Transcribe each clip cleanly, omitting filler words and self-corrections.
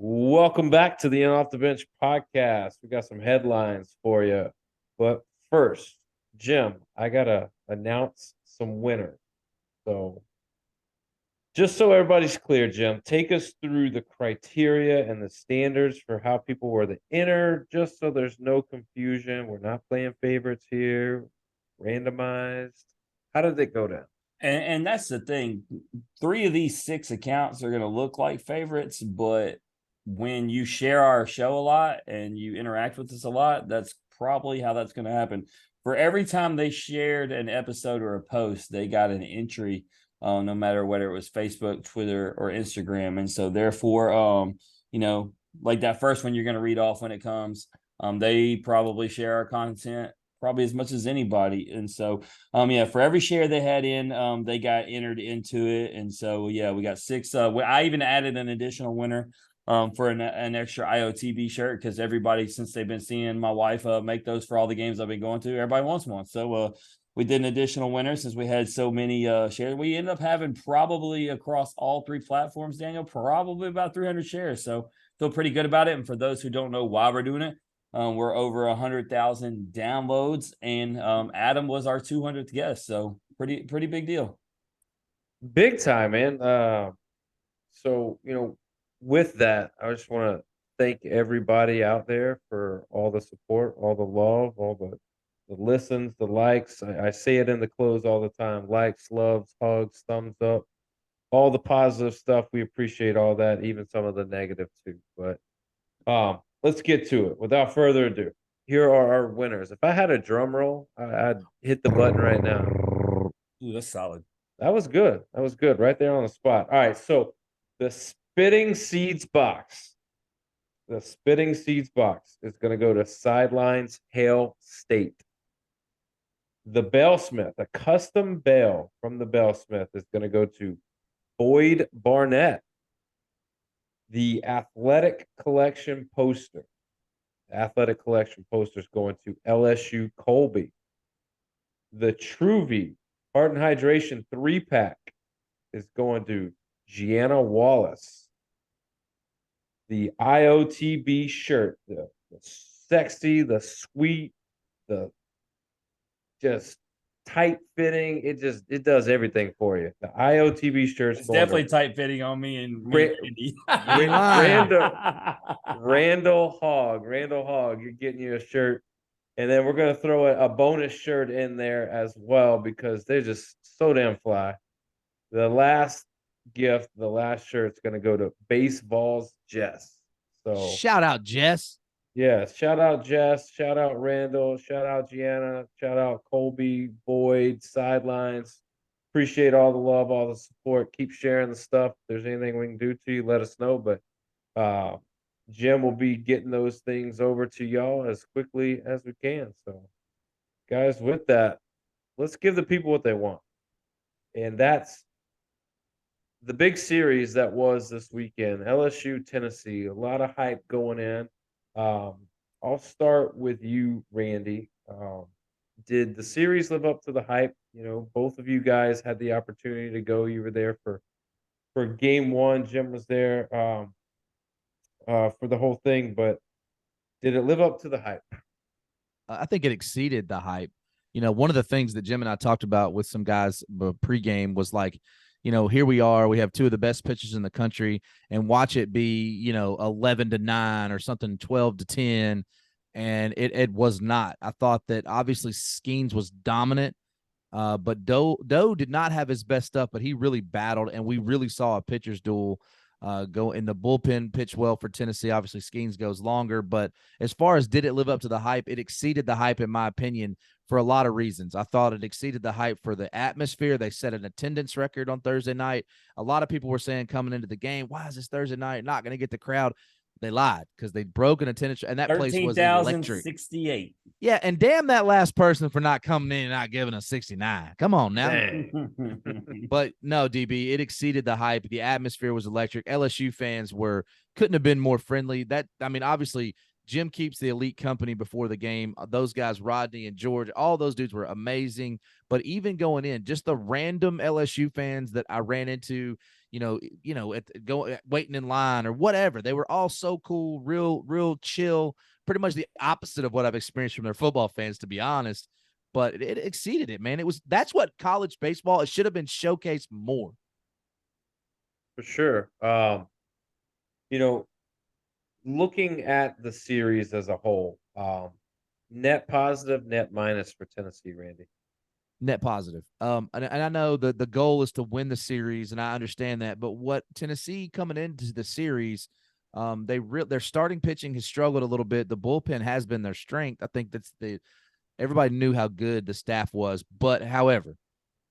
Welcome back to the Off the Bench podcast. We got some headlines for you. But first, Jim, I got to announce some winners. So, just so everybody's clear, Jim, take us through the criteria and the standards for how people were the enter, just so there's no confusion. We're not playing favorites here, randomized. How did it go down? And that's the thing. 3 of these 6 accounts are going to look like favorites, but when you share our show a lot and you interact with us a lot, that's probably how that's going to happen. For every time they shared an episode or a post, they got an entry, no matter whether it was Facebook, Twitter, or Instagram. And so therefore, like that first one you're going to read off when it comes, they probably share our content probably as much as anybody. And so, for every share they had in, they got entered into it. And so, we got 6. I even added an additional winner for an extra IOTB shirt because everybody, since they've been seeing my wife make those for all the games I've been going to, everybody wants one. So we did an additional winner since we had so many shares. We ended up having probably across all 3 platforms, Daniel, probably about 300 shares. So feel pretty good about it. And for those who don't know why we're doing it, we're over 100,000 downloads, and Adam was our 200th guest, so pretty big deal. Big time, man. So with that, I just want to thank everybody out there for all the support, all the love, all the listens, the likes. I say it in the close all the time: likes, loves, hugs, thumbs up, all the positive stuff. We appreciate all that, even some of the negative too. But let's get to it. Without further ado, here are our winners. If I had a drum roll, I'd hit the button right now. Ooh, that's solid. That was good. That was good. Right there on the spot. All right. So the Spitting Seeds box. The Spitting Seeds box is going to go to Sidelines Hail State. The Bellsmith, a custom bell from the Bellsmith, is going to go to Boyd Barnett. The Athletic Collection poster. The Athletic Collection poster is going to LSU Colby. The Truvy Heart and Hydration 3-pack is going to Gianna Wallace. The IOTB shirt, the sexy, the sweet, the just tight fitting. It does everything for you. The IOTB shirt's definitely tight fitting on me and Randall Hogg. You're getting you a shirt. And then we're going to throw a bonus shirt in there as well because they're just so damn fly. The last gift, the last shirt's going to go to Baseballs Jess. So shout out Jess. Yeah, shout out Jess, shout out Randall, shout out Gianna, shout out Colby, Boyd, Sidelines. Appreciate all the love, all the support. Keep sharing the stuff. If there's anything we can do to you, let us know. But Jim will be getting those things over to y'all as quickly as we can. So, guys, with that, let's give the people what they want. And that's the big series that was this weekend, LSU, Tennessee. A lot of hype going in. I'll start with you, Randy. Did the series live up to the hype? Both of you guys had the opportunity to go. You were there for game 1. Jim was there for the whole thing, but did it live up to the hype? I think it exceeded the hype. One of the things that Jim and I talked about with some guys pregame was like, here we are. We have 2 of the best pitchers in the country, and watch it be, 11-9 or something, 12-10, and it was not. I thought that obviously Skeens was dominant, but Doe did not have his best stuff, but he really battled, and we really saw a pitcher's duel go in the bullpen. Pitch well for Tennessee. Obviously, Skeens goes longer, but as far as did it live up to the hype, it exceeded the hype in my opinion for a lot of reasons. I thought it exceeded the hype for the atmosphere. They set an attendance record on Thursday night. A lot of people were saying coming into the game, why is this Thursday night not going to get the crowd? They lied because they broke an attendance, and that place was electric. 13,068. Yeah, and damn that last person for not coming in and not giving us 69. Come on now. But no, DB, it exceeded the hype. The atmosphere was electric. LSU fans couldn't have been more friendly. Obviously, Jim keeps the elite company before the game. Those guys, Rodney and George, all those dudes were amazing. But even going in, just the random LSU fans that I ran into, waiting in line or whatever. They were all so cool, real chill, pretty much the opposite of what I've experienced from their football fans, to be honest. But it exceeded it, man. That's what college baseball, it should have been showcased more. For sure. You know, looking at the series as a whole, net positive, net minus for Tennessee, Randy. Net positive. And I know the goal is to win the series, and I understand that. But what Tennessee coming into the series, their starting pitching has struggled a little bit. The bullpen has been their strength. I think everybody knew how good the staff was. But however,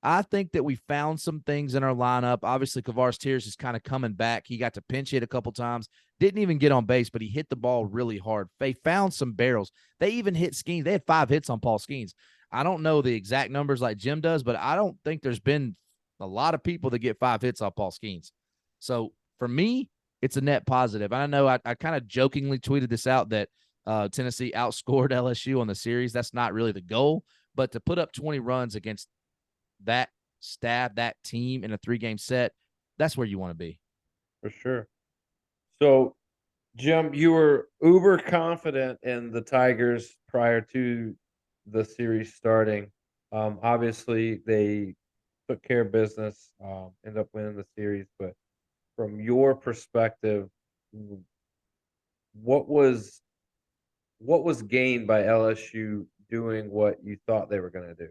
I think that we found some things in our lineup. Obviously, Kavares Tears is kind of coming back. He got to pinch hit a couple times. Didn't even get on base, but he hit the ball really hard. They found some barrels. They even hit Skeens. They had 5 hits on Paul Skeens. I don't know the exact numbers like Jim does, but I don't think there's been a lot of people that get 5 hits off Paul Skeens. So for me, it's a net positive. I know I kind of jokingly tweeted this out that Tennessee outscored LSU on the series. That's not really the goal, but to put up 20 runs against that staff, that team in a 3-game set, that's where you want to be. For sure. So, Jim, you were uber confident in the Tigers prior to the series starting. Obviously, they took care of business, ended up winning the series. But from your perspective, what was gained by LSU doing what you thought they were going to do?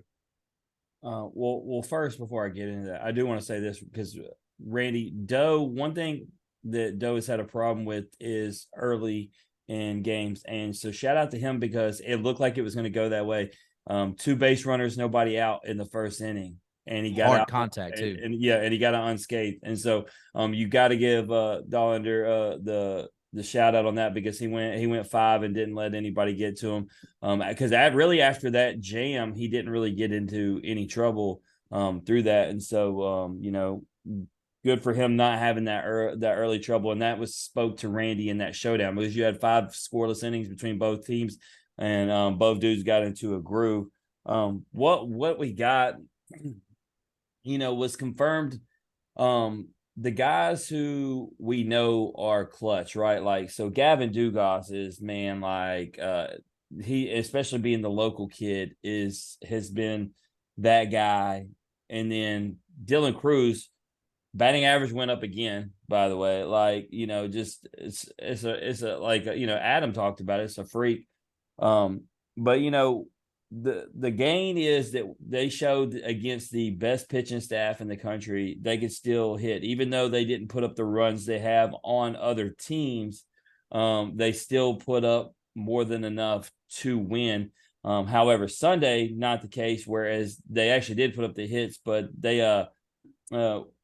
Well, first, before I get into that, I do want to say this because Randy Doe, one thing that Doe has had a problem with is early in games, and so shout out to him because it looked like it was going to go that way. 2 base runners, nobody out in the first inning, and he got hard out contact too, and he got out unscathed, and so you got to give Dollander the shout out on that because he went 5 and didn't let anybody get to him. Because really after that jam, he didn't really get into any trouble through that, and so good for him not having that early trouble, and that spoke to Randy in that showdown because you had 5 scoreless innings between both teams, and both dudes got into a groove. What we got, was confirmed. The guys who we know are clutch, right? Like, so Gavin Dugas is, man, like he, especially being the local kid, has been that guy. And then Dylan Cruz, batting average went up again, by the way. Like, just it's a like Adam talked about it, it's a freak. But the gain is that they showed against the best pitching staff in the country, they could still hit, even though they didn't put up the runs they have on other teams. They still put up more than enough to win. However, Sunday, not the case, whereas they actually did put up the hits, but they,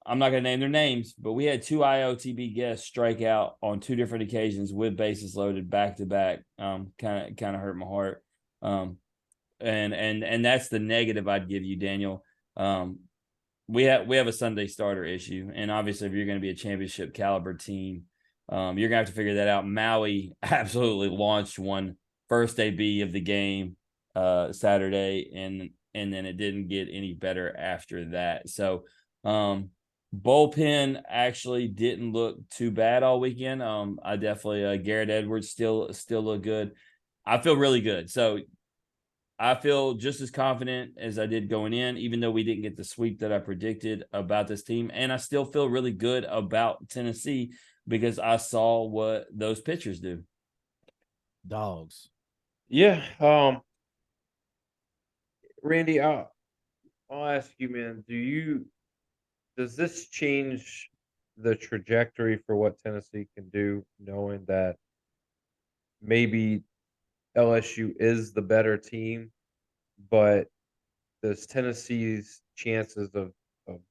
I'm not going to name their names, but we had 2 IOTB guests strike out on 2 different occasions with bases loaded back to back. Kind of hurt my heart. And that's the negative I'd give you, Daniel. We have a Sunday starter issue, and obviously, if you're going to be a championship caliber team, you're going to have to figure that out. Maui absolutely launched one first AB of the game Saturday, and then it didn't get any better after that. So, bullpen actually didn't look too bad all weekend. I definitely Garrett Edwards still look good. I feel really good. So I feel just as confident as I did going in, even though we didn't get the sweep that I predicted about this team. And I still feel really good about Tennessee because I saw what those pitchers do. Dogs. Yeah. Randy, I'll ask you, man, does this change the trajectory for what Tennessee can do, knowing that maybe LSU is the better team, but does Tennessee's chances of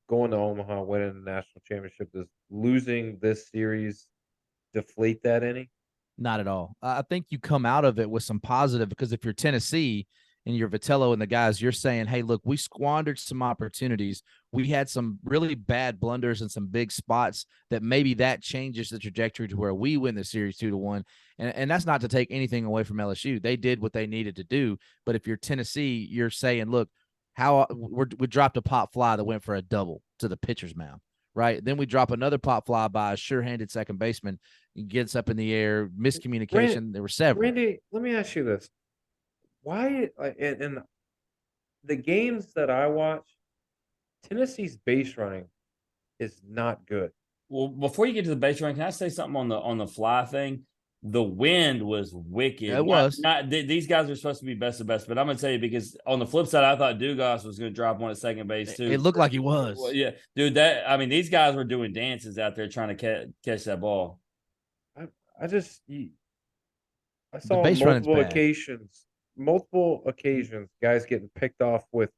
going to Omaha, winning the national championship, does losing this series deflate that any? Not at all. I think you come out of it with some positive because if you're Tennessee and you're Vitello and the guys, you're saying, hey, look, we squandered some opportunities. We had some really bad blunders and some big spots that maybe that changes the trajectory to where we win the series 2-1. And that's not to take anything away from LSU. They did what they needed to do. But if you're Tennessee, you're saying, look, we dropped a pop fly that went for a double to the pitcher's mound, right? Then we drop another pop fly by a sure-handed second baseman. He gets up in the air, miscommunication. There were several. Randy, let me ask you this: why in the games that I watch, Tennessee's base running is not good. Well, before you get to the base run, can I say something on the fly thing? The wind was wicked. It was. These guys are supposed to be best of best, but I'm gonna tell you because on the flip side, I thought Dugas was gonna drop one at second base too. It looked like he was. Well, yeah, dude. These guys were doing dances out there trying to catch that ball. I saw base running's bad. multiple occasions, guys getting picked off with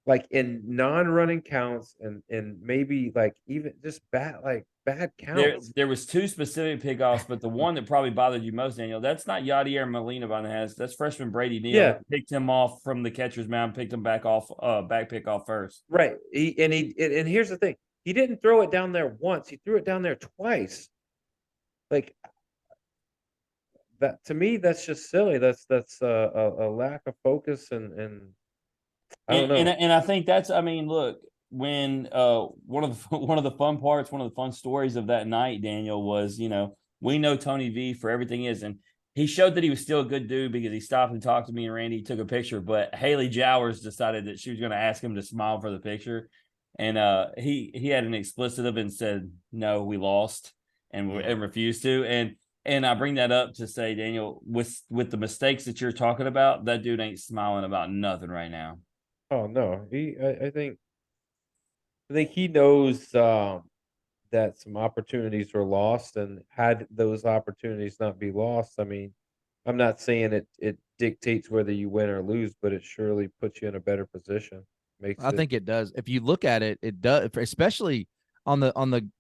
like in non-running counts and maybe like even just bad counts. There was two specific pickoffs, but the one that probably bothered you most, Daniel, that's not Yadier Molina by the has. That's freshman Brady Neal. Yeah. Picked him off from the catcher's mound, picked him back pickoff first. Right. And here's the thing. He didn't throw it down there once. He threw it down there twice. Like that to me, that's just silly. That's a lack of focus and I don't know. And I think that's, I mean, look, when one of the fun parts, one of the fun stories of that night, Daniel, was, we know Tony V for everything is, and he showed that he was still a good dude because he stopped and talked to me and Randy, took a picture, but Haley Jowers decided that she was going to ask him to smile for the picture. And he had an explicitive and said, no, we lost and refused to. And I bring that up to say, Daniel, with the mistakes that you're talking about, that dude ain't smiling about nothing right now. Oh no, I think he knows that some opportunities were lost, and had those opportunities not be lost, I mean, I'm not saying it dictates whether you win or lose, but it surely puts you in a better position. I think it does. If you look at it, it does, especially on the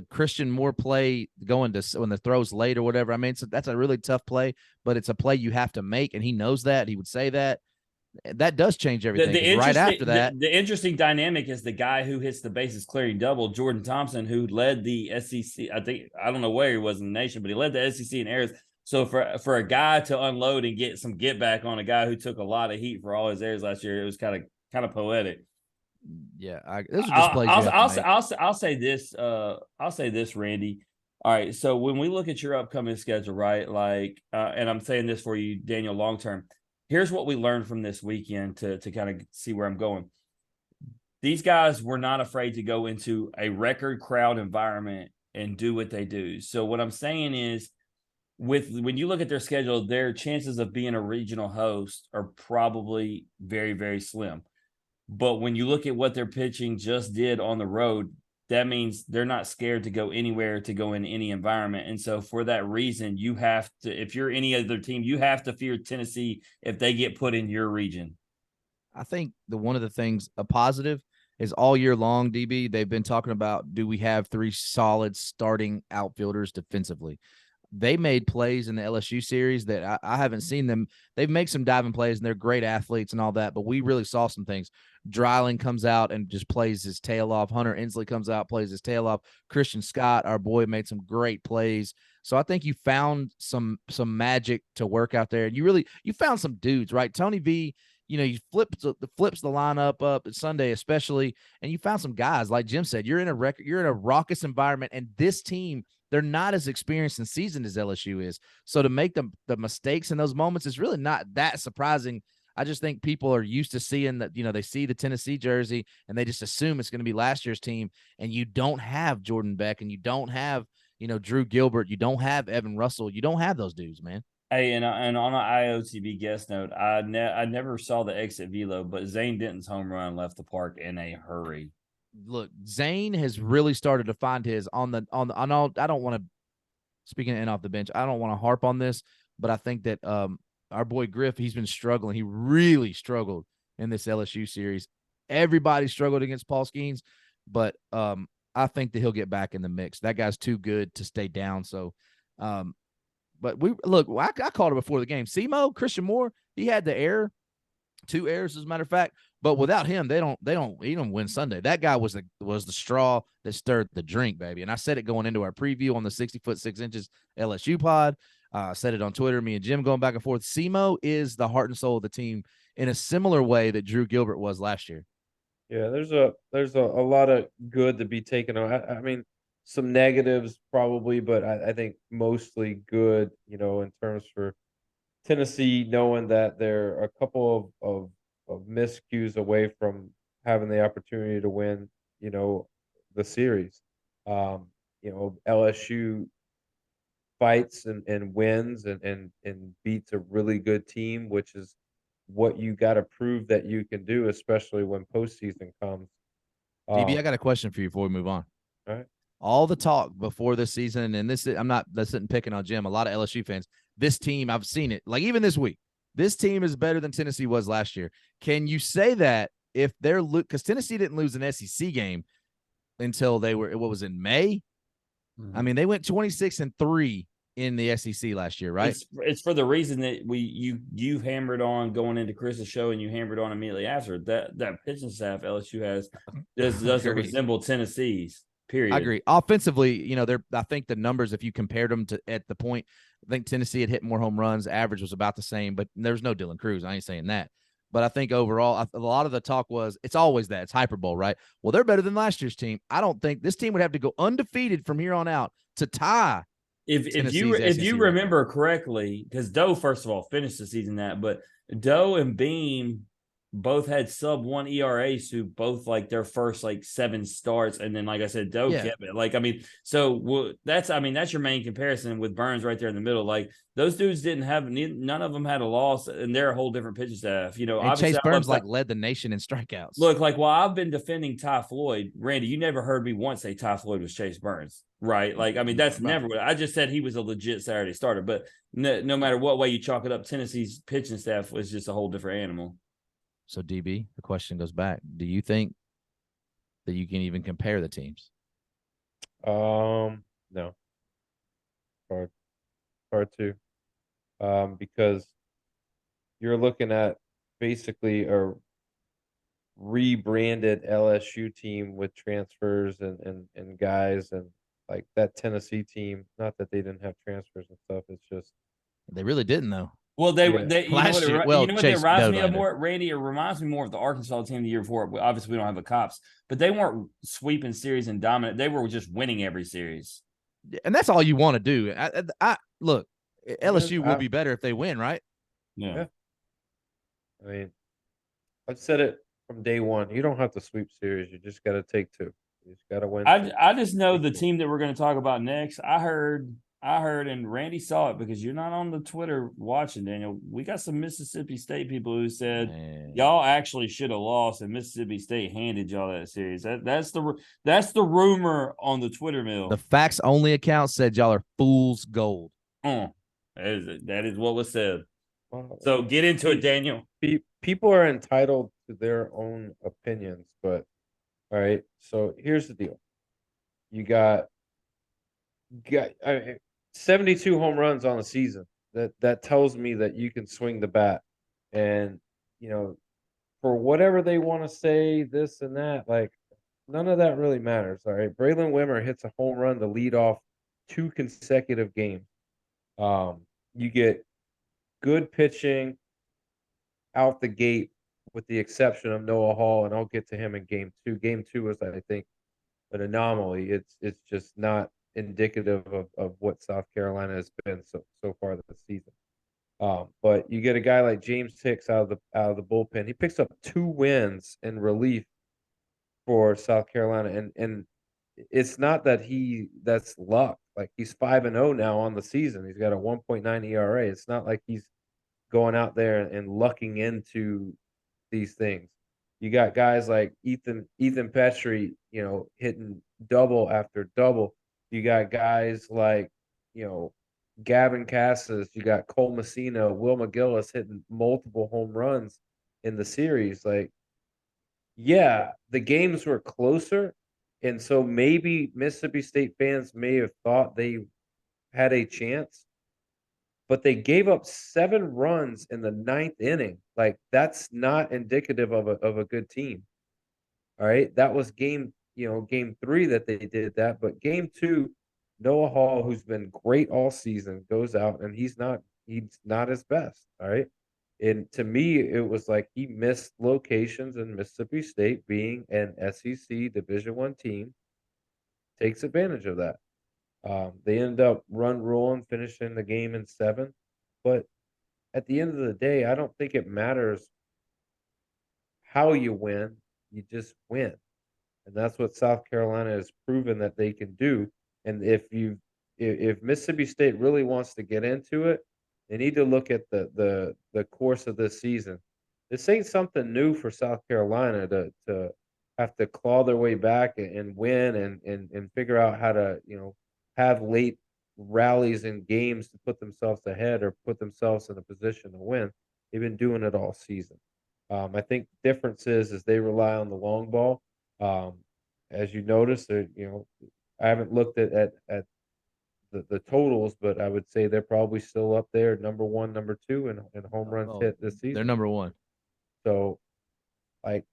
Christian Moore play going to when the throw's late or whatever. I mean, that's a really tough play, but it's a play you have to make, and he knows that. He would say that. That does change everything. Right after that, the interesting dynamic is the guy who hits the bases clearing double, Jordan Thompson, who led the SEC. I don't know where he was in the nation, but he led the SEC in errors. So for a guy to unload and get some get back on a guy who took a lot of heat for all his errors last year, it was kind of poetic. Yeah, those are just plays. I'll say this. I'll say this, Randy. All right, so when we look at your upcoming schedule, right? Like, and I'm saying this for you, Daniel, long term. Here's what we learned from this weekend to kind of see where I'm going. These guys were not afraid to go into a record crowd environment and do what they do. So what I'm saying is, when you look at their schedule, their chances of being a regional host are probably very, very slim. But when you look at what their pitching just did on the road, that means they're not scared to go anywhere, to go in any environment. And so for that reason, you have to, if you're any other team, you have to fear Tennessee if they get put in your region. I think one of the things, a positive, is all year long, DB, they've been talking about, do we have three solid starting outfielders defensively? They made plays in the LSU series that I haven't seen them. They've made some diving plays, and they're great athletes and all that, but we really saw some things. Dreiling comes out and just plays his tail off. Hunter Inslee comes out, plays his tail off. Christian Scott, our boy, made some great plays. So I think you found some magic to work out there. And you found some dudes, right? Tony V, you flips the lineup up Sunday, especially, and you found some guys. Like Jim said, you're in a raucous environment, and this team, they're not as experienced and seasoned as LSU is. So to make the mistakes in those moments is really not that surprising. I just think people are used to seeing that, they see the Tennessee jersey and they just assume it's going to be last year's team. And you don't have Jordan Beck, and you don't have, Drew Gilbert. You don't have Evan Russell. You don't have those dudes, man. Hey, and on an IOTB guest note, I never saw the exit velo, but Zane Denton's home run left the park in a hurry. Look, Zane has really started to find his I don't want to, speaking of off the bench, I don't want to harp on this, but I think that our boy Griff, he's been struggling. He really struggled in this LSU series. Everybody struggled against Paul Skeens, but I think that he'll get back in the mix. That guy's too good to stay down. So, but I called it before the game. Simo, Christian Moore, he had the error, 2 errors as a matter of fact. But without him, they don't even win Sunday. That guy was the straw that stirred the drink, baby. And I said it going into our preview on the 60'6" LSU pod. I said it on Twitter. Me and Jim going back and forth. Simo is the heart and soul of the team in a similar way that Drew Gilbert was last year. Yeah, there's a lot of good to be taken on. I mean, some negatives probably, but I think mostly good, in terms for Tennessee, knowing that they're a couple of miscues away from having the opportunity to win, the series. LSU fights and wins and beats a really good team, which is what you got to prove that you can do, especially when postseason comes. DB, I Um, got a question for you before we move on. all right. All the talk before this season, and I'm not sitting picking on Jim. A lot of LSU fans, this team, I've seen it. Like even this week, this team is better than Tennessee was last year. Can you say that if they're because Tennessee didn't lose an SEC game until they were what was in May? I mean, they went 26-3 in the SEC last year, right? It's for the reason that you hammered on going into Chris's show, and you hammered on immediately after that pitching staff LSU has doesn't resemble Tennessee's. Period. I agree. Offensively, I think the numbers, if you compared them to at the point, I think Tennessee had hit more home runs. Average was about the same, but there's no Dylan Cruz. I ain't saying that. But I think overall, a lot of the talk was it's always that. It's hyperbole, right? Well, they're better than last year's team. I don't think this team would have to go undefeated from here on out to tie. If you remember correctly, because Doe, first of all, finished the season but Doe and Beam both had sub 1 ERAs who both like their first like 7 starts, and then like I said, Doe kept it. Like I mean, so that's your main comparison with Burns right there in the middle. Like those dudes didn't have none of them had a loss, and they're a whole different pitching staff. And Chase Burns led the nation in strikeouts. Look, like while I've been defending Ty Floyd, Randy, you never heard me once say Ty Floyd was Chase Burns, right? Like I mean, that's never what I just said. He was a legit Saturday starter, but no matter what way you chalk it up, Tennessee's pitching staff was just a whole different animal. So, DB, the question goes back. Do you think that you can even compare the teams? No. Hard to. Because you're looking at basically a rebranded LSU team with transfers and guys, and like that Tennessee team, not that they didn't have transfers and stuff. It's just they really didn't though. Well, they you know what year, it reminds me of more, Randy. It reminds me more of the Arkansas team the year before. Obviously, we don't have the Cops, but they weren't sweeping series and dominant. They were just winning every series, and that's all you want to do. I look, LSU will be better if they win, right? Yeah. I mean, I've said it from day one. You don't have to sweep series. You just got to take 2. You just got to win. I just know the team that we're going to talk about next. I heard, and Randy saw it because you're not on the Twitter watching, Daniel. We got some Mississippi State people who said y'all actually should have lost, and Mississippi State handed y'all that series. That's the rumor on the Twitter mill. The facts only account said y'all are fool's gold. That is what was said. So get into it, Daniel. People are entitled to their own opinions, but all right. So here's the deal: you got 72 home runs on the season. That tells me that you can swing the bat, and for whatever they want to say, this and that, like none of that really matters. All right, Braylon Wimmer hits a home run to lead off 2 consecutive games. You get good pitching out the gate, with the exception of Noah Hall, and I'll get to him in game 2. Game 2 was, I think, an anomaly. It's just not indicative of what South Carolina has been so far this season. But you get a guy like James Hicks out of the bullpen. He picks up 2 wins in relief for South Carolina, and it's not that that's luck. Like he's 5-0 now on the season. He's got a 1.9 ERA. It's not like he's going out there and lucking into these things. You got guys like Ethan Petrie, hitting double after double. You got guys like, Gavin Casas. You got Cole Messina, Will McGillis hitting multiple home runs in the series. Like, yeah, the games were closer, and so maybe Mississippi State fans may have thought they had a chance, but they gave up 7 runs in the 9th inning. Like that's not indicative of a good team. All right, that was game 3 that they did that, but game 2, Noah Hall, who's been great all season, goes out and he's not his best. All right, And to me, it was like he missed locations, and Mississippi State, being an SEC Division I team, takes advantage of that. They end up run rolling, finishing the game in 7. But at the end of the day, I don't think it matters how you win. You just win. And that's what South Carolina has proven that they can do. And if Mississippi State really wants to get into it, they need to look at the course of this season. This ain't something new for South Carolina to have to claw their way back and win and figure out how to, have late rallies and games to put themselves ahead or put themselves in a position to win. They've been doing it all season. I think the difference is they rely on the long ball. Um, as you notice, I haven't looked at the totals, but I would say they're probably still up there, number 1, number 2 in home runs hit this They're season. number 1. So, like,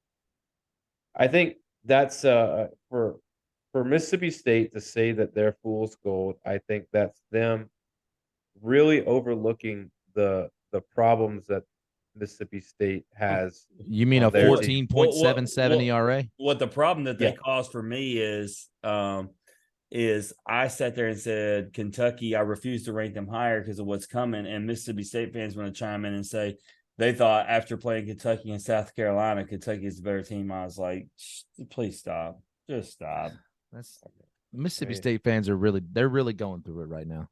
I think that's for Mississippi State to say that they're fool's gold. I think that's them really overlooking the problems that Mississippi State has. You mean a on their team. 14.77 ERA? What the problem that they Yeah. caused for me is I sat there and said Kentucky, I refuse to rank them higher because of what's coming. And Mississippi State fans want to chime in and say they thought after playing Kentucky and South Carolina, Kentucky is the better team. I was like, please stop. Just stop. Mississippi State fans are really going through it right now.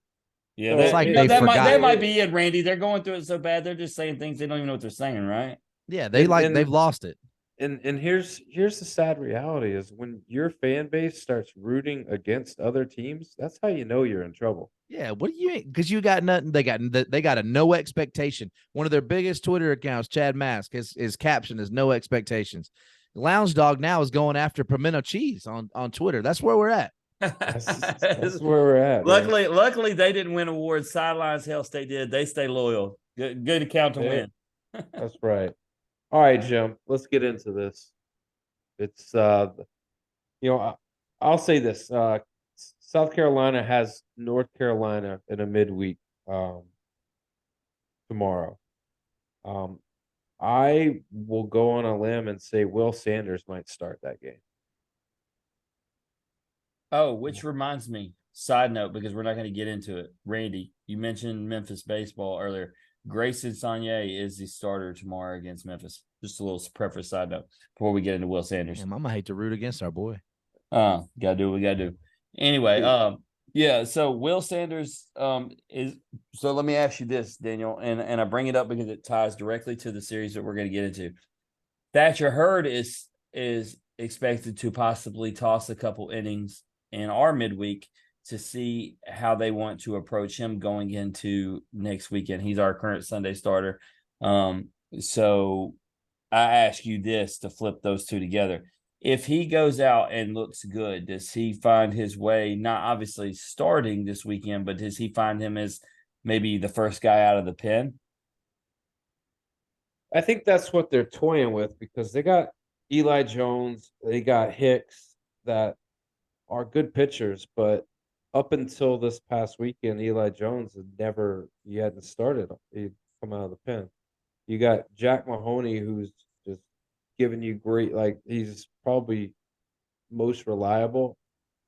Yeah, So, they might be it, Randy. They're going through it so bad. They're just saying things they don't even know what they're saying, right? Yeah, they've lost it. And here's the sad reality is when your fan base starts rooting against other teams, that's how you know you're in trouble. Yeah, what do you? Because you got nothing. They got a no expectation. One of their biggest Twitter accounts, Chad Mask, his caption is no expectations. Lounge Dog now is going after pimento cheese on Twitter. That's where we're at. That's where we're at. Luckily, they didn't win awards. Sidelines, Hell State did. They stay loyal. Good account to win. That's right. All right, Jim. Let's get into this. It's I'll say this. South Carolina has North Carolina in a midweek tomorrow. I will go on a limb and say Will Sanders might start that game. Oh, which reminds me, side note, because we're not going to get into it. Randy, you mentioned Memphis baseball earlier. Grayson Saunier is the starter tomorrow against Memphis. Just a little preface side note before we get into Will Sanders. Damn, I'm gonna hate to root against our boy. Gotta do what we gotta do. Anyway, yeah. So Will Sanders is. So let me ask you this, Daniel, and I bring it up because it ties directly to the series that we're going to get into. Thatcher Hurd is expected to possibly toss a couple innings in our midweek to see how they want to approach him going into next weekend. He's our current Sunday starter. So I ask you this to flip those two together. If he goes out and looks good, does he find his way, not obviously starting this weekend, but does he find him as maybe the first guy out of the pen? I think that's what they're toying with because they got Eli Jones, they got Hicks that are good pitchers, but up until this past weekend, Eli Jones he hadn't started. He'd come out of the pen. You got Jack Mahoney, who's just giving you great, he's probably most reliable.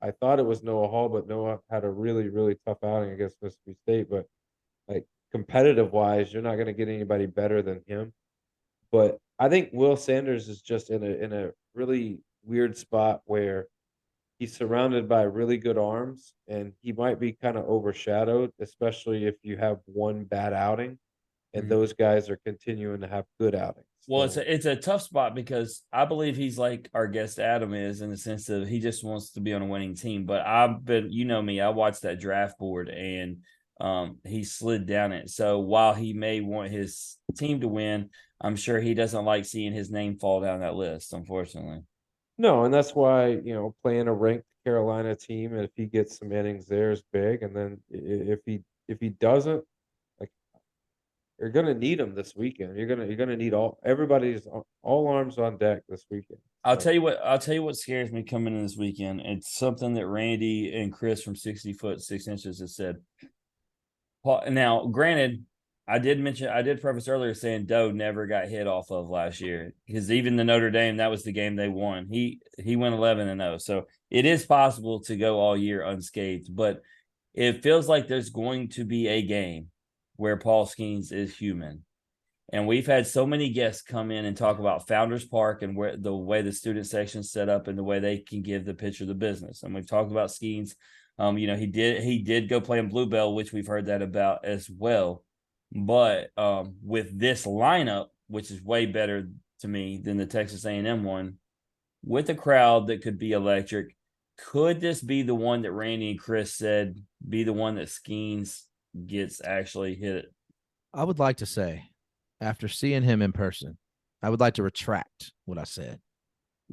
I thought it was Noah Hall, but Noah had a really, really tough outing against Mississippi State. But competitive wise, you're not going to get anybody better than him. But I think Will Sanders is just in a really weird spot where he's surrounded by really good arms, and he might be kind of overshadowed, especially if you have one bad outing, and those guys are continuing to have good outings. Well, it's a tough spot because I believe he's like our guest Adam is in the sense of he just wants to be on a winning team. But you know me, I watched that draft board and he slid down it. So while he may want his team to win, I'm sure he doesn't like seeing his name fall down that list, unfortunately. No, and that's why, playing a ranked Carolina team, and if he gets some innings there is big. And then if he doesn't, you're gonna need him this weekend. You're gonna need all arms on deck this weekend. I'll tell you what scares me coming in this weekend. It's something that Randy and Chris from 60 foot 6 inches has said. Now, granted, I did preface earlier saying Doe never got hit off of last year because even the Notre Dame, that was the game they won. He went 11-0. So it is possible to go all year unscathed, but it feels like there's going to be a game where Paul Skeens is human. And we've had so many guests come in and talk about Founders Park and where the way the student section's set up and the way they can give the pitcher the business. And we've talked about Skeens. He did go play in Bluebell, which we've heard that about as well. But with this lineup, which is way better to me than the Texas A&M one, with a crowd that could be electric, could this be the one that Randy and Chris said be the one that Skeens gets actually hit? I would like to say, after seeing him in person, I would like to retract what I said.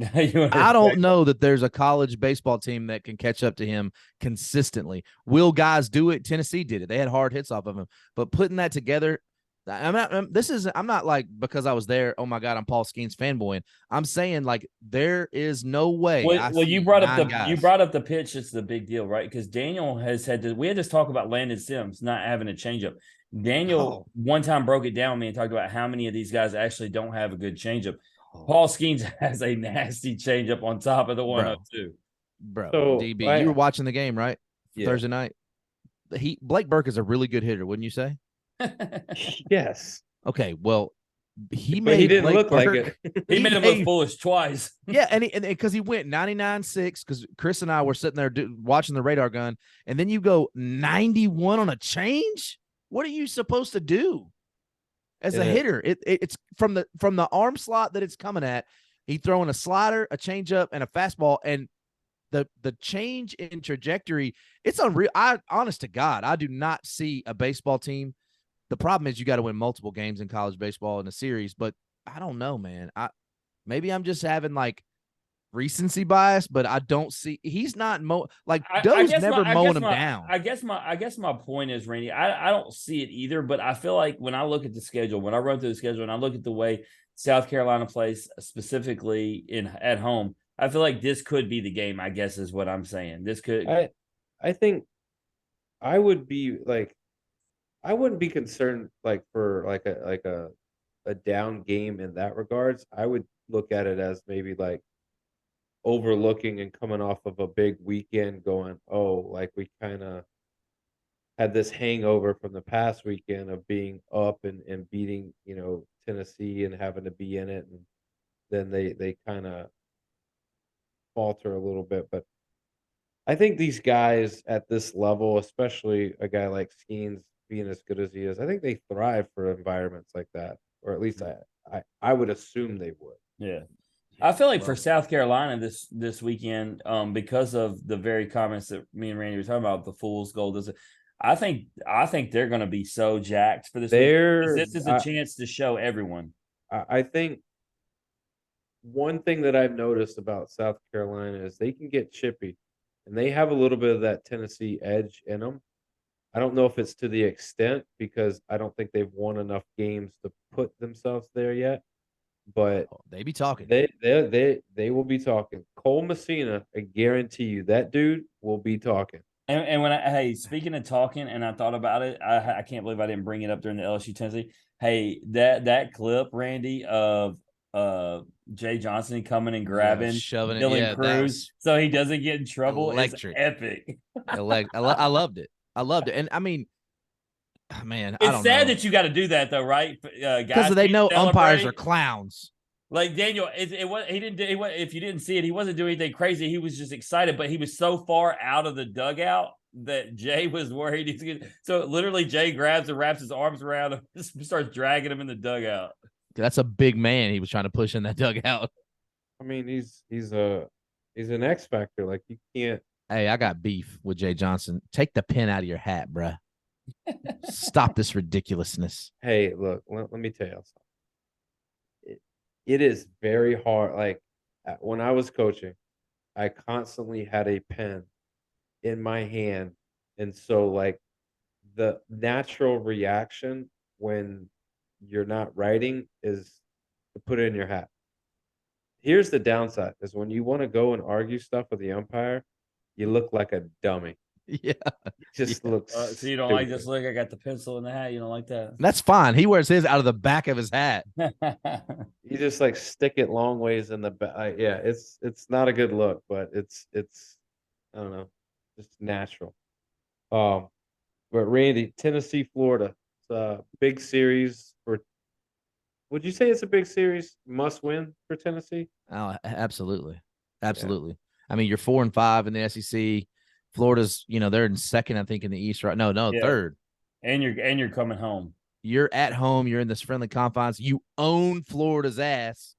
I don't know that there's a college baseball team that can catch up to him consistently. Will guys do it? Tennessee did it. They had hard hits off of him. But putting that together, I'm not like because I was there, oh my God, I'm Paul Skeens fanboying. I'm saying like there is no way. Well, you brought up the pitch. It's the big deal, right? Because Daniel has had we had this talk about Landon Sims not having a changeup. Daniel one time broke it down with me and talked about how many of these guys actually don't have a good changeup. Paul Skeens has a nasty changeup on top of the 102. Bro, So, DB, you were watching the game, right? Yeah. Thursday night. Blake Burke is a really good hitter, wouldn't you say? Yes. Okay, well, he didn't Blake look Burke, like it. He made him look foolish twice. Yeah, and because he went 99.6, because Chris and I were sitting there watching the radar gun, and then you go 91 on a change. What are you supposed to do as a hitter? It's from the arm slot that it's coming at. He throwing a slider, a changeup, and a fastball, and the change in trajectory, it's unreal. Honest to God, I do not see a baseball team. The problem is you got to win multiple games in college baseball in a series, but I don't know, man. Maybe I'm just having like recency bias, but I don't see he's not Doe's never mowing him down. I guess my point is, Randy, I don't see it either, but I feel like when I look at the schedule, when I run through the schedule and I look at the way South Carolina plays specifically at home, I feel like this could be the game, I guess is what I'm saying. This could I think I would be like I wouldn't be concerned like for like a down game in that regards. I would look at it as maybe like overlooking and coming off of a big weekend going, oh, like we kind of had this hangover from the past weekend of being up and beating, Tennessee and having to be in it. And then they kind of falter a little bit. But I think these guys at this level, especially a guy like Skeens being as good as he is, I think they thrive for environments like that. Or at least I would assume they would. Yeah. I feel like for South Carolina this weekend, because of the very comments that me and Randy were talking about, the fool's gold. I think they're going to be so jacked for this. This is a chance to show everyone. I think one thing that I've noticed about South Carolina is they can get chippy, and they have a little bit of that Tennessee edge in them. I don't know if it's to the extent because I don't think they've won enough games to put themselves there yet. But they be talking. They will be talking. Cole Messina, I guarantee you, that dude will be talking. And when speaking of talking, and I thought about it, I can't believe I didn't bring it up during the LSU Tennessee. Hey, that clip, Randy, of Jay Johnson coming and grabbing, shoving Dylan Cruz, so he doesn't get in trouble. Electric. Is epic. I loved it. I loved it, and I mean, man, it's sad that you got to do that though, right? Because they know umpires are clowns. Like Daniel, if you didn't see it, he wasn't doing anything crazy. He was just excited, but he was so far out of the dugout that Jay was worried. So literally, Jay grabs and wraps his arms around him, and starts dragging him in the dugout. That's a big man he was trying to push in that dugout. I mean, he's an X factor. Like you can't. Hey, I got beef with Jay Johnson. Take the pin out of your hat, bruh. Stop this ridiculousness. Hey, look, let me tell you something. It is very hard. Like when I was coaching, I constantly had a pen in my hand. And so like the natural reaction when you're not writing is to put it in your hat. Here's the downside is when you want to go and argue stuff with the umpire, you look like a dummy. Yeah. Just looks. So you don't like stupid. this look? I got the pencil in the hat. You don't like that? That's fine. He wears his out of the back of his hat. You just like stick it long ways in the back. Yeah, it's not a good look, but it's I don't know, just natural. Um, but Randy, Tennessee, Florida, it's a big series for. Would you say it's a big series, must win for Tennessee? Oh, absolutely. Absolutely. I mean, you're 4-5 in the SEC. Florida's, they're in second, I think, in the East, right? No, Yeah. third. And you're coming home. You're at home. You're in this friendly confines. You own Florida's ass.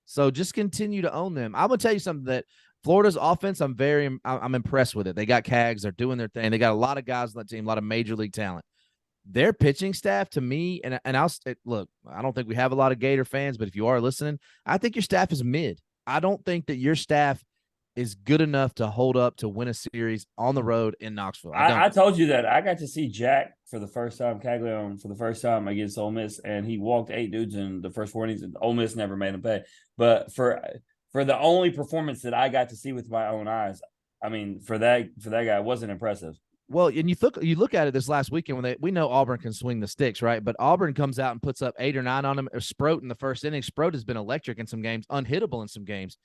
So just continue to own them. I'm gonna tell you something that Florida's offense, I'm impressed with it. They got Cags, they're doing their thing. They got a lot of guys on that team, a lot of major league talent. Their pitching staff, to me, and I'll look. I don't think we have a lot of Gator fans, but if you are listening, I think your staff is mid. I don't think that your staff is good enough to hold up to win a series on the road in Knoxville. I told you that. I got to see Jack for the first time, Caglione for the first time against Ole Miss, and he walked 8 dudes in the first 4 innings. And Ole Miss never made him pay. But for the only performance that I got to see with my own eyes, I mean, for that guy, it wasn't impressive. Well, and you look at it this last weekend when we know Auburn can swing the sticks, right? But Auburn comes out and puts up 8 or 9 on them. Sproat in the first inning. Sproat has been electric in some games, unhittable in some games.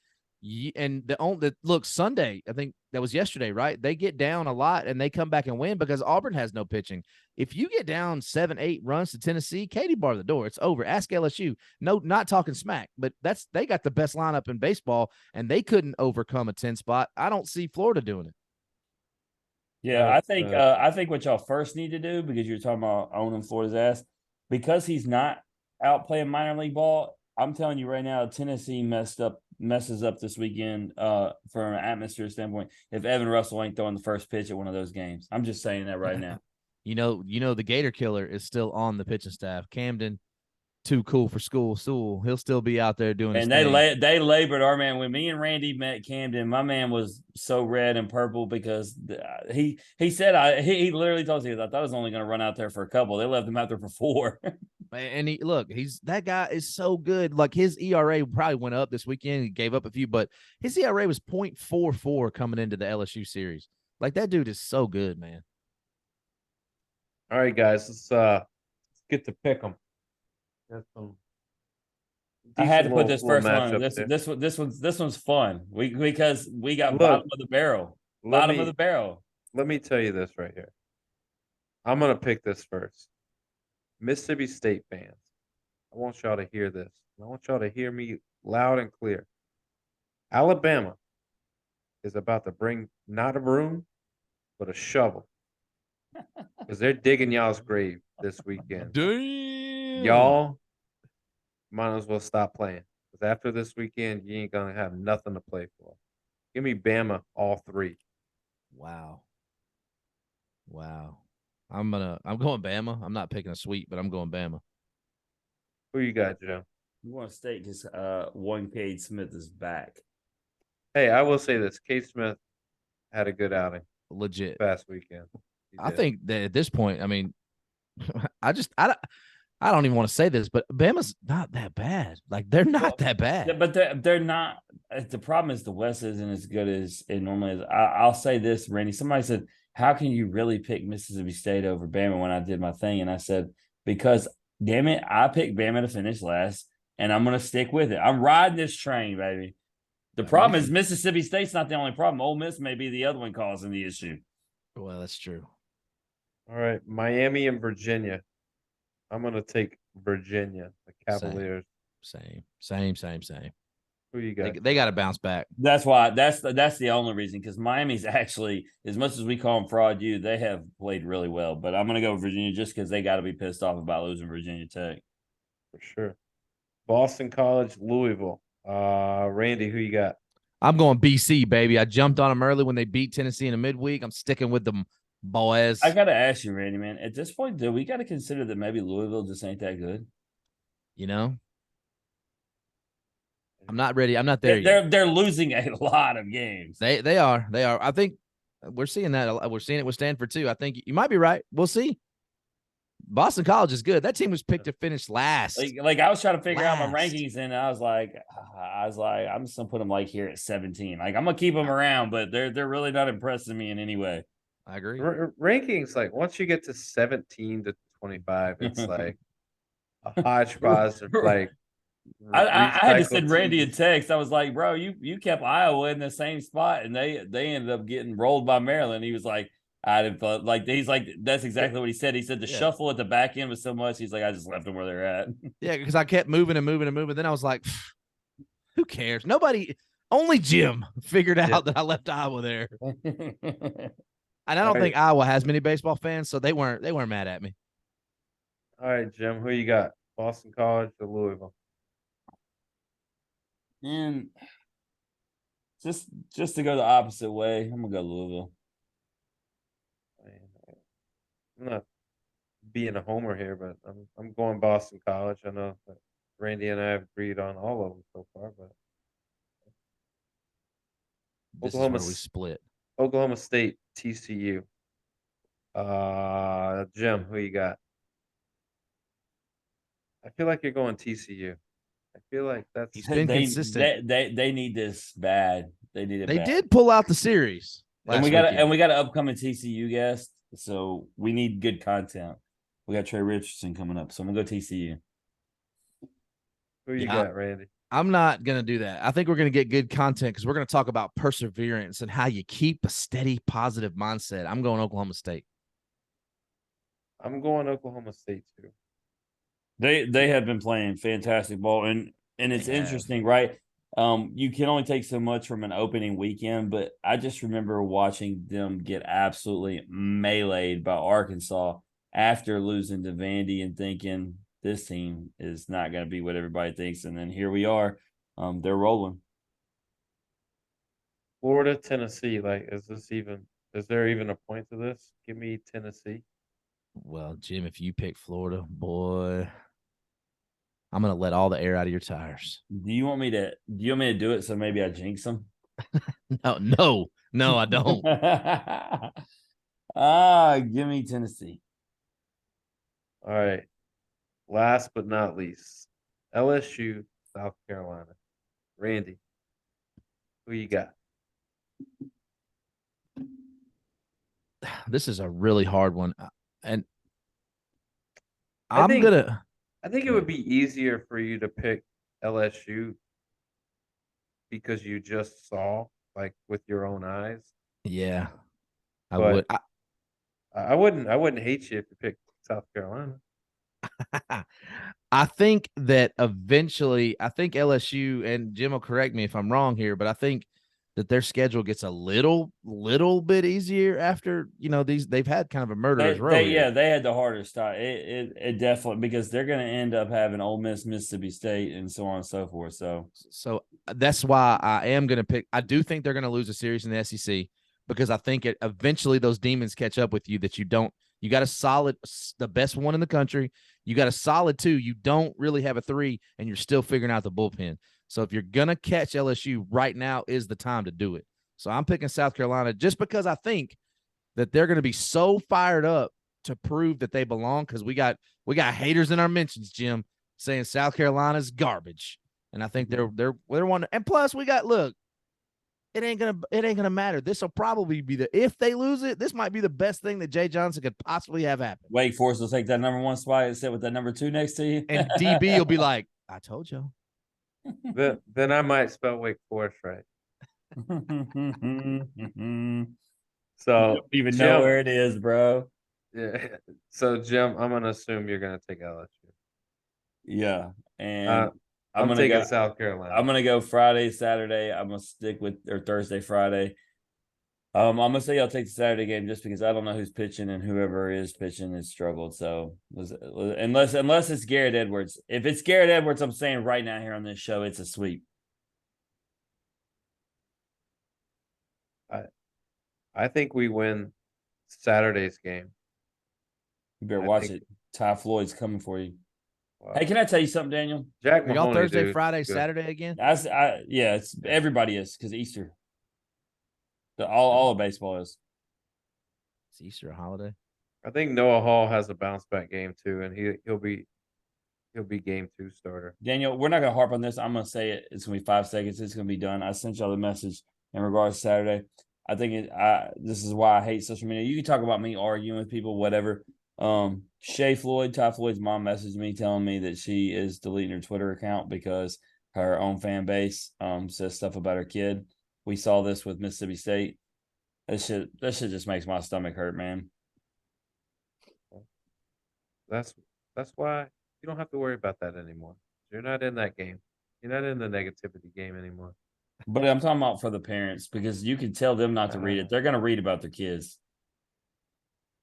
And look, Sunday, I think that was yesterday, right? They get down a lot and they come back and win because Auburn has no pitching. If you get down 7, 8 runs to Tennessee, Katie bar the door. It's over. Ask LSU. No, not talking smack, but they got the best lineup in baseball and they couldn't overcome a 10 spot. I don't see Florida doing it. Yeah, I think what y'all first need to do, because you're talking about owning Florida's ass, because he's not out playing minor league ball. I'm telling you right now, Tennessee messes up this weekend from an atmosphere standpoint if Evan Russell ain't throwing the first pitch at one of those games. I'm just saying that right now. The Gator killer is still on the pitching staff. Camden, too cool for school. Sewell, he'll still be out there doing his thing. They labored our man. When me and Randy met Camden, my man was so red and purple because he said he literally told us, I thought I was only going to run out there for a couple. They left him out there for 4. And that guy is so good. Like his ERA probably went up this weekend. He gave up a few, but his ERA was 0.44 coming into the LSU series. Like that dude is so good, man. All right, guys, let's get to pick them. I had to put this first one. This one's fun. Because we got bottom of the barrel. Bottom of the barrel. Let me tell you this right here. I'm gonna pick this first. Mississippi State fans, I want y'all to hear this. I want y'all to hear me loud and clear. Alabama is about to bring not a broom, but a shovel. Because they're digging y'all's grave this weekend. Damn. Y'all might as well stop playing. Because after this weekend, you ain't going to have nothing to play for. Give me Bama all 3. Wow. I'm going Bama. I'm not picking a sweep, but I'm going Bama. Who you got, Joe? You want to state because one Cade Smith is back. Hey, I will say this. Cade Smith had a good outing. Legit. Past weekend. I think that at this point, I mean, I don't even want to say this, but Bama's not that bad. Like they're not that bad. But they're not. The problem is the West isn't as good as it normally is. I'll say this, Randy. Somebody said, "How can you really pick Mississippi State over Bama?" When I did my thing, and I said, "Because damn it, I picked Bama to finish last, and I'm going to stick with it. I'm riding this train, baby." The problem is Mississippi State's not the only problem. Ole Miss may be the other one causing the issue. Well, that's true. All right, Miami and Virginia. I'm going to take Virginia, the Cavaliers. Same. Who you got? They got to bounce back. That's why. That's the only reason, because Miami's actually, as much as we call them fraud, they have played really well. But I'm going to go with Virginia just because they got to be pissed off about losing Virginia Tech. For sure. Boston College, Louisville. Randy, who you got? I'm going BC, baby. I jumped on them early when they beat Tennessee in the midweek. I'm sticking with them, boys. I got to ask you, Randy, man, at this point, do we got to consider that maybe Louisville just ain't that good? I'm not ready. I'm not there yet. They're losing a lot of games. They are. I think we're seeing that. We're seeing it with Stanford too. I think you might be right. We'll see. Boston College is good. That team was picked to finish last. Like I was trying to figure out my rankings, and I was like, I'm just gonna put them like here at 17. Like I'm gonna keep them around, but they're really not impressing me in any way. I agree. Rankings, like once you get to 17 to 25, it's like a hodgepodge of like I had to send recycled Randy a teams. text. I was like, bro, you kept Iowa in the same spot, and they ended up getting rolled by Maryland. He was like, I didn't feel like he's like that's exactly what he said. He said the Yeah. shuffle at the back end was so much. He's like, I just left them where they're at. Yeah, because I kept moving and moving and moving. Then I was like, who cares? Nobody, only Jim figured out that I left Iowa there. And I don't think Iowa has many baseball fans, so they weren't mad at me. All right, Jim, who you got? Boston College or Louisville? And just to go the opposite way, I'm gonna go Louisville. I'm not being a homer here, but I'm going Boston College. I know that Randy and I have agreed on all of them so far, but This is where we split. Oklahoma State, TCU. Jim, who you got? I feel like you're going TCU. I feel like that's He's been consistent. They need this bad. They need it. They bad. did pull out the series and we got an upcoming TCU guest, so we need good content. We got Trey Richardson coming up, so I'm gonna go TCU. Who you got, Randy? I'm not going to do that. I think we're going to get good content because we're going to talk about perseverance and how you keep a steady, positive mindset. I'm going Oklahoma State. I'm going Oklahoma State too. They have been playing fantastic ball, and it's interesting, right? You can only take so much from an opening weekend, but I just remember watching them get absolutely meleeed by Arkansas after losing to Vandy and thinking this team is not going to be what everybody thinks. And then here we are. They're rolling. Florida, Tennessee. Like, is there even a point to this? Give me Tennessee. Well, Jim, if you pick Florida, boy, I'm going to let all the air out of your tires. Do you want me to do it so maybe I jinx them? No, I don't. Give me Tennessee. All right. Last but not least, LSU, South Carolina. Randy, who you got? This is a really hard one. And I think it would be easier for you to pick LSU because you just saw, like, with your own eyes. Yeah, I But would. I wouldn't hate you if you picked South Carolina. I think that eventually, I think LSU, and Jim will correct me if I'm wrong here, but I think that their schedule gets a little bit easier after, they've had kind of a murderer's row. They had the hardest time. It definitely, because they're going to end up having Ole Miss, Mississippi State, and so on and so forth. So that's why I am going to pick. I do think they're going to lose a series in the SEC because I think eventually those demons catch up with you that you don't. You got the best one in the country. You got a solid 2. You don't really have a 3, and you're still figuring out the bullpen. So if you're going to catch LSU, right now is the time to do it. So I'm picking South Carolina just because I think that they're going to be so fired up to prove that they belong, because we got haters in our mentions, Jim, saying South Carolina's garbage. And I think they're one. And plus we got, look, it ain't gonna matter. This will probably be if they lose it, this might be the best thing that Jay Johnson could possibly have happen. Wake Forest will take that number 1 spot and sit with that number 2 next to you. And DB will be like, I told you. Then I might spell Wake Forest right. So you don't even know where it is, bro. Yeah. So Jim, I'm gonna assume you're gonna take LSU. Yeah, and I'm taking South Carolina. I'm gonna go Friday, Saturday. I'm gonna stick with Thursday, Friday. I'm gonna say I'll take the Saturday game just because I don't know who's pitching, and whoever is pitching has struggled. So unless it's Garrett Edwards, if it's Garrett Edwards, I'm saying right now here on this show, it's a sweep. I think we win Saturday's game. You better watch it. Ty Floyd's coming for you. Wow. Hey, can I tell you something, Daniel? Jack Are Mahoney, y'all Thursday, dude. Friday, Saturday again? Yeah, it's everybody is because Easter. All of baseball is. It's Easter, a holiday. I think Noah Hall has a bounce back game too, and he'll be game 2 starter. Daniel, we're not gonna harp on this. I'm gonna say it. It's gonna be 5 seconds. It's gonna be done. I sent y'all the message in regards to Saturday. I think this is why I hate social media. You can talk about me arguing with people, whatever. Shay Floyd, Ty Floyd's mom messaged me telling me that she is deleting her Twitter account because her own fan base says stuff about her kid. We saw this with Mississippi State. That shit just makes my stomach hurt, man. That's why you don't have to worry about that anymore. You're not in that game. You're not in the negativity game anymore. But I'm talking about for the parents because you can tell them not to read it. They're going to read about their kids.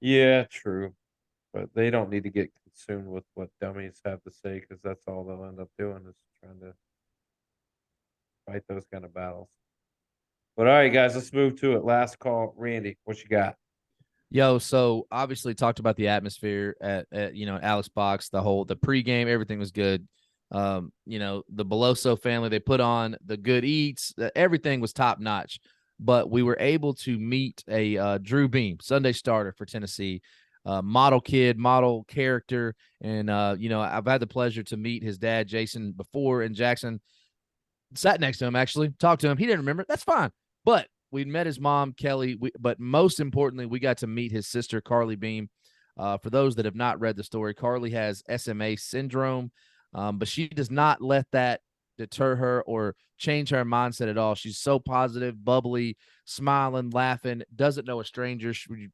Yeah, true. But they don't need to get consumed with what dummies have to say because that's all they'll end up doing is trying to fight those kind of battles. But all right, guys, let's move to it. Last call. Randy, what you got? Yo, so obviously talked about the atmosphere at Alex Box, the pregame, everything was good. The Beloso family, they put on the good eats, everything was top notch. But we were able to meet a Drew Beam, Sunday starter for Tennessee, model kid, model character, and I've had the pleasure to meet his dad, Jason, before in Jackson. Sat next to him, actually, talked to him. He didn't remember. That's fine, but we met his mom, Kelly. But most importantly, we got to meet his sister, Carly Beam. For those that have not read the story, Carly has SMA syndrome, but she does not let that deter her or change her mindset at all. She's so positive, bubbly, smiling, laughing, doesn't know a stranger. She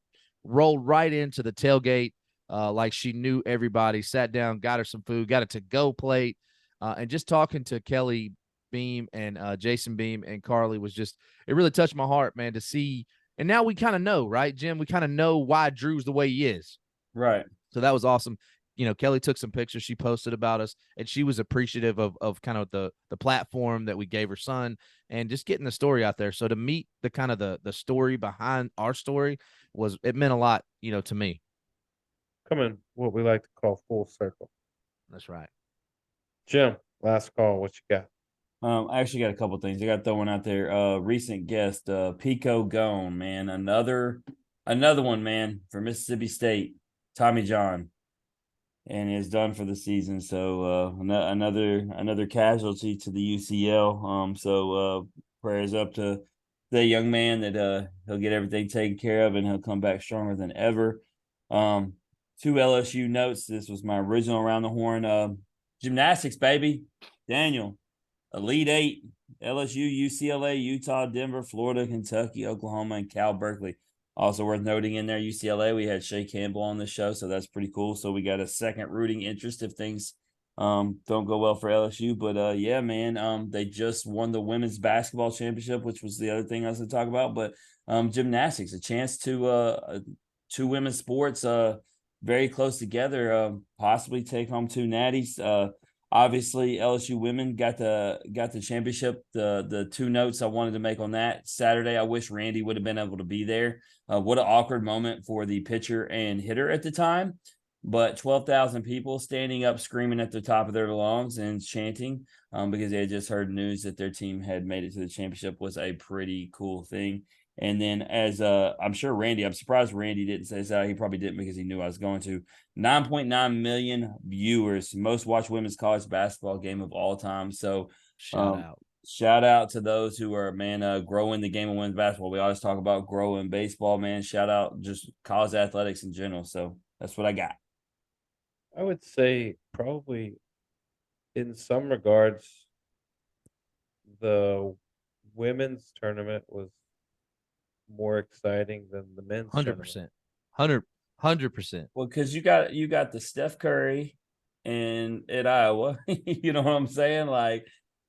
rolled right into the tailgate like she knew everybody, sat down, got her some food, got a to-go plate, and just talking to Kelly Beam and Jason Beam and Carly was just, it really touched my heart, man, to see. And now we kind of know, right, Jim? We kind of know why Drew's the way he is. Right. So that was awesome. Kelly took some pictures she posted about us, and she was appreciative of kind of the platform that we gave her son and just getting the story out there. So to meet the kind of the story behind our story it meant a lot, to me. Coming, what we like to call full circle. That's right. Jim, last call. What you got? I actually got a couple things. I got to throw one out there. Recent guest, Pico Gone, man. Another one, man, for Mississippi State. Tommy John. And is done for the season. So another casualty to the UCL. So prayers up to the young man that he'll get everything taken care of and he'll come back stronger than ever. Two LSU notes. This was my original around the horn. Gymnastics, baby. Daniel. Elite Eight, LSU, UCLA, Utah, Denver, Florida, Kentucky, Oklahoma, and Cal Berkeley. Also worth noting in there, UCLA, we had Shea Campbell on the show, so that's pretty cool. So we got a second rooting interest if things don't go well for LSU. But yeah, man, they just won the women's basketball championship, which was the other thing I was going to talk about. But gymnastics, a chance to two women's sports very close together, possibly take home two natties. Obviously, LSU women got the championship. The two notes I wanted to make on that Saturday, I wish Randy would have been able to be there. What an awkward moment for the pitcher and hitter at the time. But 12,000 people standing up, screaming at the top of their lungs and chanting because they had just heard news that their team had made it to the championship was a pretty cool thing. And then as I'm surprised Randy didn't say so. He probably didn't because he knew I was going to. 9.9 million viewers, most watched women's college basketball game of all time. So shout out to those who are, man, growing the game of women's basketball. We always talk about growing baseball, man. Shout out just college athletics in general. So that's what I got. I would say probably in some regards, the women's tournament was more exciting than the men's 100%. 100%. Well, because you got the Steph Curry and at Iowa, you know what I'm saying? Like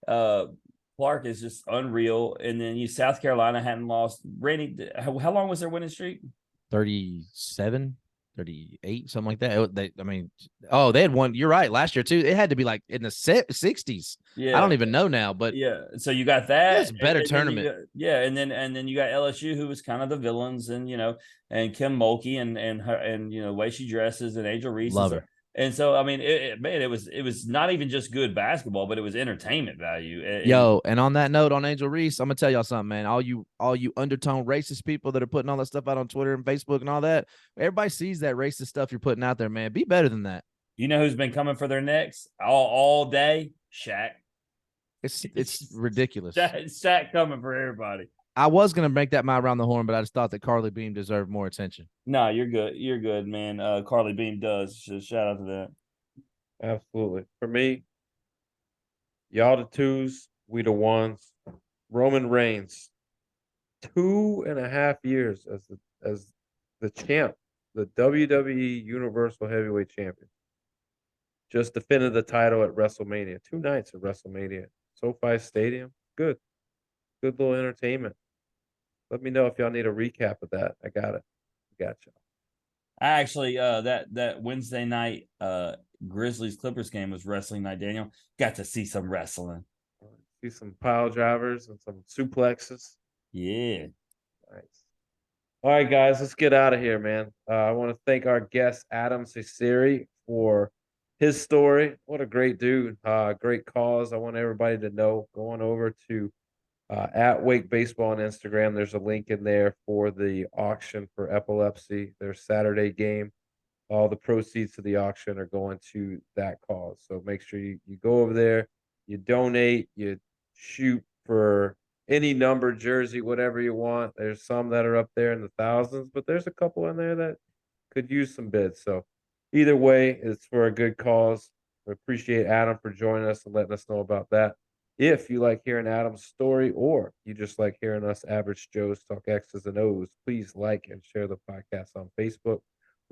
Clark is just unreal. And then South Carolina hadn't lost. Randy, how long was their winning streak? 37, 38, something like that. They had one. You're right. Last year too. It had to be like in the 60s. Yeah, I don't even know now, but yeah. So you got that. It's a better tournament. And then you got LSU, who was kind of the villains, and and Kim Mulkey and her the way she dresses and Angel Reese. Love her. And so, I mean, it was not even just good basketball, but it was entertainment value. And on that note, on Angel Reese, I'm gonna tell y'all something, man. All you undertone racist people that are putting all that stuff out on Twitter and Facebook and all that, everybody sees that racist stuff you're putting out there, man. Be better than that. You know who's been coming for their necks all day? Shaq. It's ridiculous. Shaq coming for everybody. I was gonna make that my around the horn, but I just thought that Carly Beam deserved more attention. No, you're good. You're good, man. Carly Beam does. So shout out to that. Absolutely. For me, y'all the twos, we the ones. Roman Reigns, 2.5 years as the champ, the WWE Universal Heavyweight Champion. Just defended the title at WrestleMania. 2 nights at WrestleMania. SoFi Stadium. Good. Good little entertainment. Let me know if y'all need a recap of that. I got it. Gotcha. I actually that Wednesday night Grizzlies Clippers game was wrestling night, Daniel. Got to see some wrestling. See some pile drivers and some suplexes. Yeah. Nice. All right, guys, let's get out of here, man. I want to thank our guest, Adam Cesari, for his story. What a great dude. Great cause. I want everybody to know going over to at Wake Baseball on Instagram. There's a link in there for the auction for epilepsy, their Saturday game. All the proceeds to the auction are going to that cause. So make sure you go over there, you donate, you shoot for any number jersey, whatever you want. There's some that are up there in the thousands, but there's a couple in there that could use some bids. So either way, it's for a good cause. We appreciate Adam for joining us and letting us know about that. If you like hearing Adam's story or you just like hearing us average Joes talk X's and O's, please like and share the podcast on Facebook,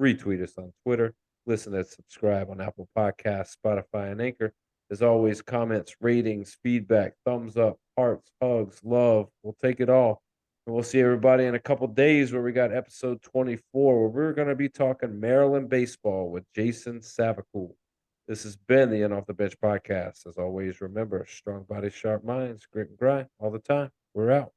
retweet us on Twitter, listen and subscribe on Apple Podcasts, Spotify, and Anchor. As always, comments, ratings, feedback, thumbs up, hearts, hugs, love. We'll take it all. And we'll see everybody in a couple days where we got episode 24, where we're going to be talking Maryland baseball with Jason Savacool. This has been the In Off the Bench podcast. As always, remember, strong bodies, sharp minds, grit and grind all the time. We're out.